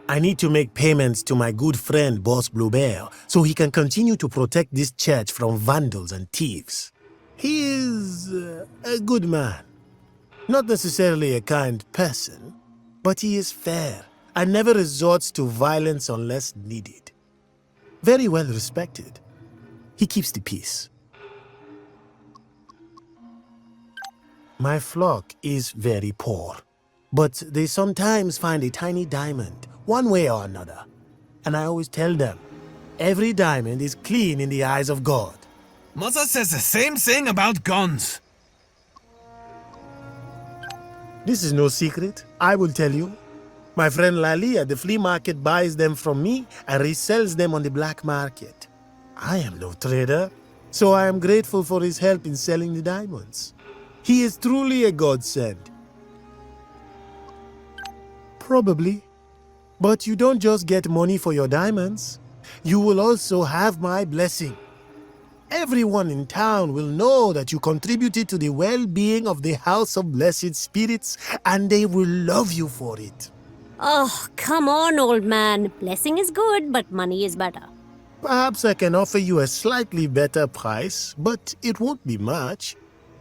I need to make payments to my good friend Boss Bluebear so he can continue to protect this church from vandals and thieves. He is a good man. Not necessarily a kind person, but he is fair and never resorts to violence unless needed. Very well respected. He keeps the peace. My flock is very poor, but they sometimes find a tiny diamond, one way or another. And I always tell them, every diamond is clean in the eyes of God. Mother says the same thing about guns. This is no secret, I will tell you. My friend Lali at the flea market buys them from me and resells them on the black market. I am no trader, so I am grateful for his help in selling the diamonds. He is truly a godsend. Probably. But you don't just get money for your diamonds. You will also have my blessing. Everyone in town will know that you contributed to the well-being of the House of Blessed Spirits, and they will love you for it. Oh, come on, old man. Blessing is good, but money is better. Perhaps I can offer you a slightly better price, but it won't be much.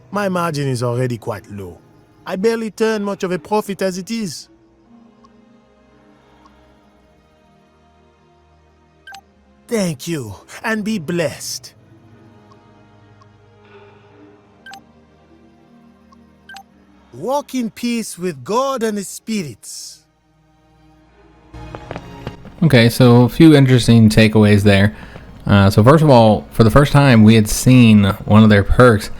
My margin is already quite low. I barely turn much of a profit as it is. Thank you, and be blessed. Walk in peace with God and His spirits. Okay, so a few interesting takeaways there. So first of all, for the first time, we had seen one of their perks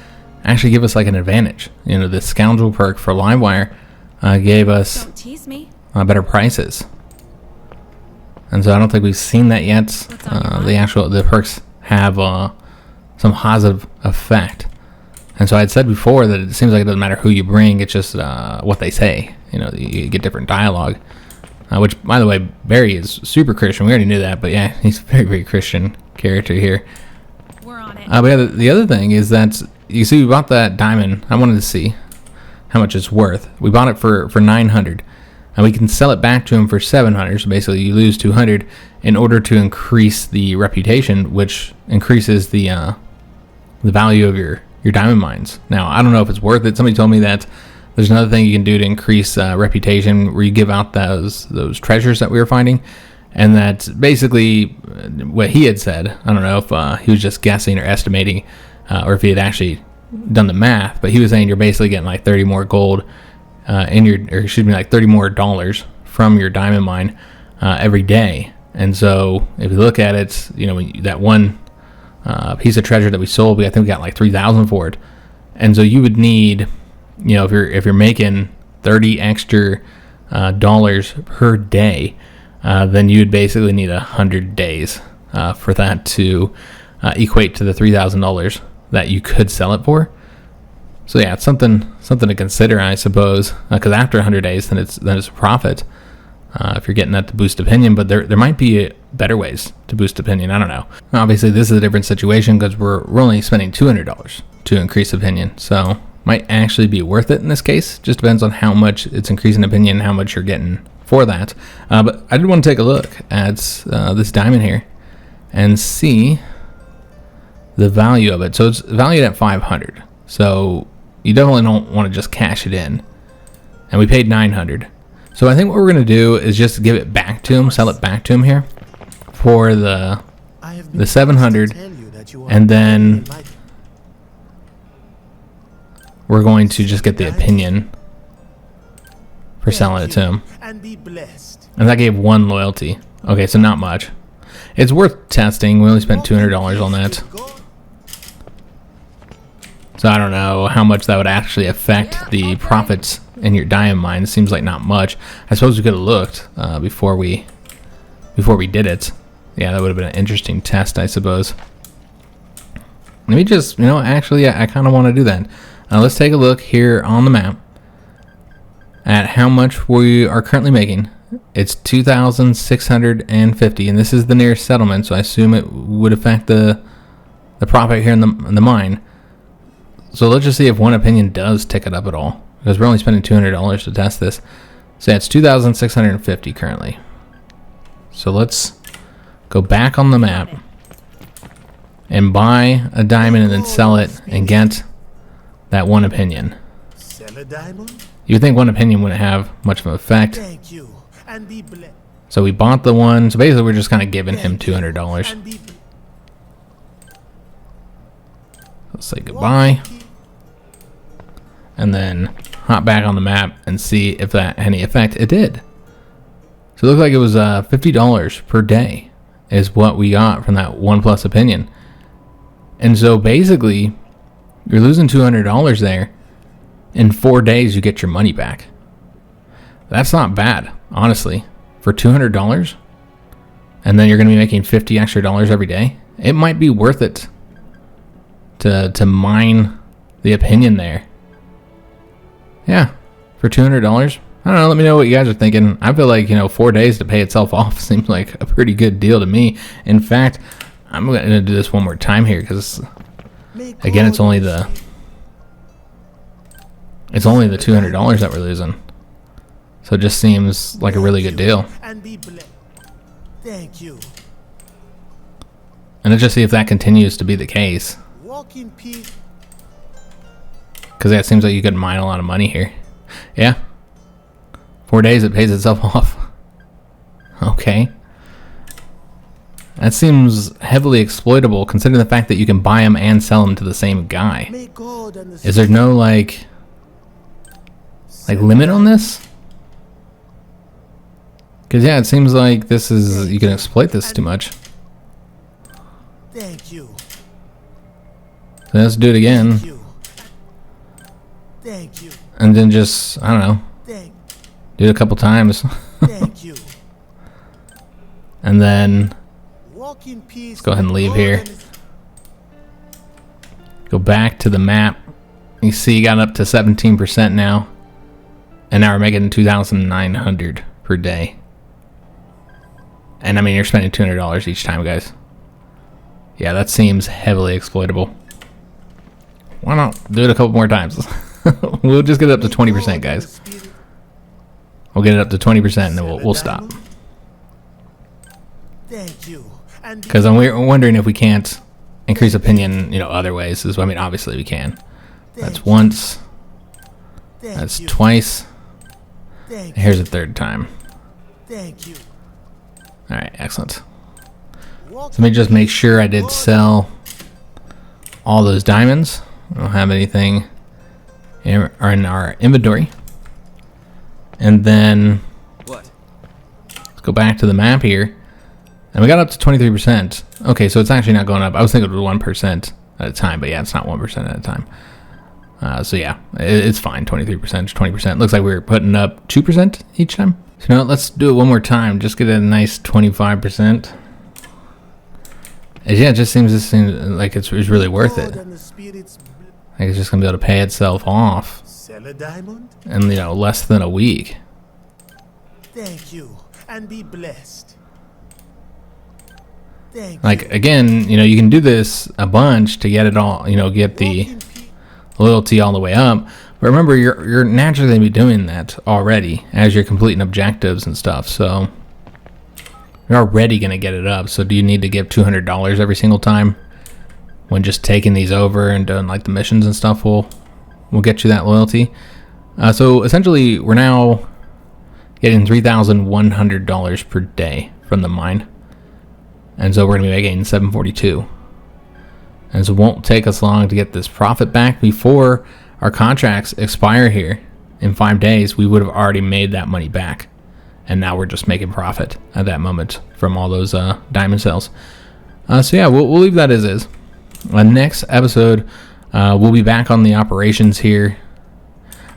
actually give us like an advantage. You know, the scoundrel perk for Livewire gave us Don't tease me. better prices. And so I don't think we've seen that yet. The perks have some positive effect. And so I had said before that it seems like it doesn't matter who you bring, it's just what they say. You know, you get different dialogue. Which, by the way, Barry is super Christian. We already knew that, but yeah, he's a very, very Christian character here. We're on it. But yeah, the other thing is that, you see, we bought that diamond. I wanted to see how much it's worth. We bought it for 900, and we can sell it back to him for 700. So basically, you lose 200 in order to increase the reputation, which increases the value of your diamond mines. Now, I don't know if it's worth it. Somebody told me that there's another thing you can do to increase reputation, where you give out those treasures that we were finding, and that's basically what he had said. I don't know if he was just guessing or estimating, or if he had actually done the math, but he was saying you're basically getting like 30 more gold like 30 more dollars from your diamond mine every day. And so if you look at it, you know, that one piece of treasure that we sold, I think we got like 3,000 for it. And so you would need, you know, if you're making 30 extra dollars per day, then you'd basically need 100 days for that to equate to the $3,000 that you could sell it for. So yeah, it's something to consider, I suppose, because after 100 days, then it's a profit if you're getting that to boost opinion. But there might be better ways to boost opinion. I don't know. Obviously, this is a different situation because we're only spending $200 to increase opinion, so might actually be worth it in this case. Just depends on how much it's increasing opinion, how much you're getting for that. But I did want to take a look at this diamond here and see the value of it. So it's valued at 500. So you definitely don't want to just cash it in. And we paid 900. So I think what we're going to do is just give it back to him, sell it back to him here for the 700, and then we're going to just get the opinion for selling it to him. And that gave 1 loyalty. Okay, so not much. It's worth testing. We only spent $200 on that. So I don't know how much that would actually affect the profits in your diamond mine. It seems like not much. I suppose we could have looked before we did it. Yeah, that would have been an interesting test, I suppose. Let me just, actually, I kind of want to do that. Let's take a look here on the map at how much we are currently making. It's 2,650, and this is the nearest settlement, so I assume it would affect the profit here in the mine. So let's just see if 1 opinion does tick it up at all, because we're only spending $200 to test this. So yeah, it's 2,650 currently. So let's go back on the map and buy a diamond and then sell it and get that 1 opinion. Sell a diamond? You would think 1 opinion wouldn't have much of an effect. Thank you, and be blessed. So we bought the one. So basically we're just kind of giving him $200. Let's say goodbye. And then hop back on the map and see if that had any effect. It did. So it looked like it was $50 per day is what we got from that 1+ opinion. And so basically, you're losing $200 there. In 4 days, you get your money back. That's not bad, honestly. For $200, and then you're going to be making $50 extra every day. It might be worth it to mine the opinion there. Yeah, for $200, I don't know. Let me know what you guys are thinking. I feel like, 4 days to pay itself off seems like a pretty good deal to me. In fact, I'm going to do this one more time here because, again, it's only the $200 that we're losing. So it just seems like a really good deal. And be blessed. Thank you. And let's just see if that continues to be the case. Walk in peace. Because it seems like you could mine a lot of money here. Yeah. 4 days, it pays itself off. Okay. That seems heavily exploitable, considering the fact that you can buy them and sell them to the same guy. May God and the Is there no, like limit on this? Because, yeah, it seems like this is... You can exploit this too much. Thank you. So let's do it again. Thank you. Thank you. And then just, I don't know, do it a couple times. Thank you. And then Walk in peace. let's go ahead and leave here. Go back to the map. You see, you got up to 17% now. And now we're making 2,900 per day. And I mean, you're spending $200 each time, guys. Yeah, that seems heavily exploitable. Why not do it a couple more times? We'll just get it up to 20%, guys. We'll get it up to 20% and then we'll stop. Thank you. Because I'm wondering if we can't increase opinion, other ways. I mean, obviously we can. That's once. That's twice. Here's a third time. Thank you. All right, excellent. So let me just make sure I did sell all those diamonds. I don't have anything in our inventory. And then What? let's go back to the map here. And we got up to 23%. Okay, so it's actually not going up. I was thinking it was 1% at a time, but yeah, it's not 1% at a time. So yeah, it's fine. 23%, 20%. Looks like we're putting up 2% each time. So let's do it one more time. Just get a nice 25%. Yeah, it just seems like it's really worth it. Like it's just gonna be able to pay itself off Sell a diamond. in less than a week. Thank you. And be blessed. Thank Like you. again, you can do this a bunch to get it all, get the loyalty all the way up. But remember, you're naturally gonna be doing that already as you're completing objectives and stuff. So you're already gonna get it up. So do you need to give $200 every single time when just taking these over and doing like the missions and stuff will get you that loyalty? So essentially, we're now getting $3,100 per day from the mine, and so we're gonna be making $742. And so it won't take us long to get this profit back. Before our contracts expire here in 5 days, we would have already made that money back. And now we're just making profit at that moment from all those diamond sales. So yeah, we'll leave that as is. Next episode, we'll be back on the operations here.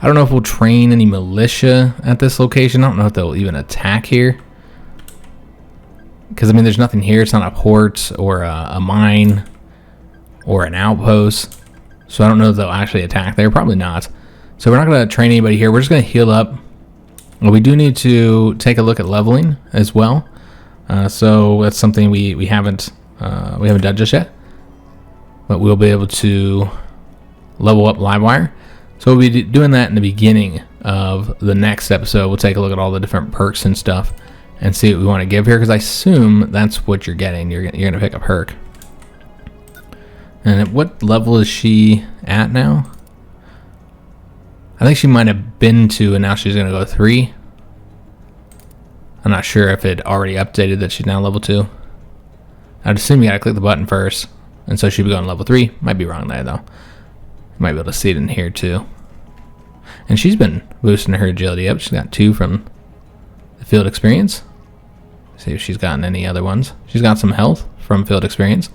I don't know if we'll train any militia at this location. I don't know if they'll even attack here. Because, I mean, there's nothing here. It's not a port or a mine or an outpost. So I don't know if they'll actually attack there. Probably not. So we're not going to train anybody here. We're just going to heal up. Well, we do need to take a look at leveling as well. So that's something we haven't done just yet. But we'll be able to level up Livewire. So we'll be doing that in the beginning of the next episode. We'll take a look at all the different perks and stuff and see what we want to give here, because I assume that's what you're getting. You're going to pick up Herc. And at what level is she at now? I think she might have been 2 and now she's going to go 3. I'm not sure if it already updated that she's now level 2. I'd assume you got to click the button first. And so she'd be going level 3. Might be wrong there, though. You might be able to see it in here, too. And she's been boosting her agility up. She's got 2 from the field experience. See if she's gotten any other ones. She's got some health from field experience.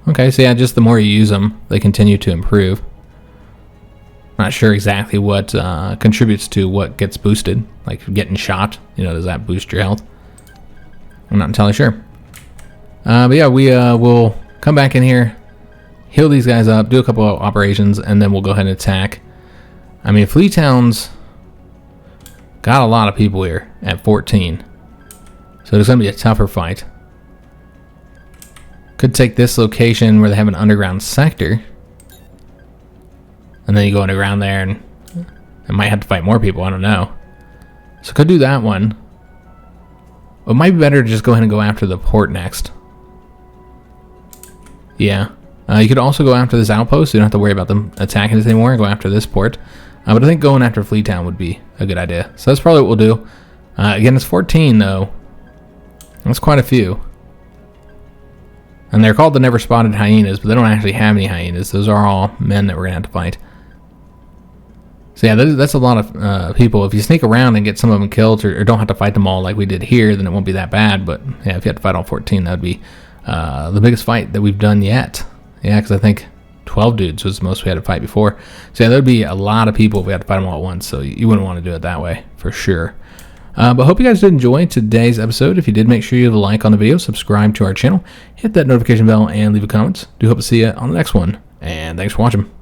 Okay, so yeah, just the more you use them, they continue to improve. Not sure exactly what contributes to what gets boosted. Like getting shot, does that boost your health? I'm not entirely sure. But yeah, we will come back in here, heal these guys up, do a couple of operations, and then we'll go ahead and attack. I mean, Fleetown's got a lot of people here at 14. So it's going to be a tougher fight. Could take this location where they have an underground sector. And then you go underground there and it might have to fight more people. I don't know. So could do that one. It might be better to just go ahead and go after the port next. Yeah. You could also go after this outpost. So you don't have to worry about them attacking us anymore. Go after this port. But I think going after Fleet Town would be a good idea. So that's probably what we'll do. Again, it's 14 though. That's quite a few. And they're called the Never Spotted Hyenas, but they don't actually have any hyenas. Those are all men that we're going to have to fight. So yeah, that's a lot of people. If you sneak around and get some of them killed or don't have to fight them all like we did here, then it won't be that bad. But yeah, if you have to fight all 14, that would be the biggest fight that we've done yet. Yeah, because I think 12 dudes was the most we had to fight before. So yeah, there would be a lot of people if we had to fight them all at once. So you wouldn't want to do it that way, for sure. But hope you guys did enjoy today's episode. If you did, make sure you leave a like on the video, subscribe to our channel, hit that notification bell, and leave a comment. Do hope to see you on the next one. And thanks for watching.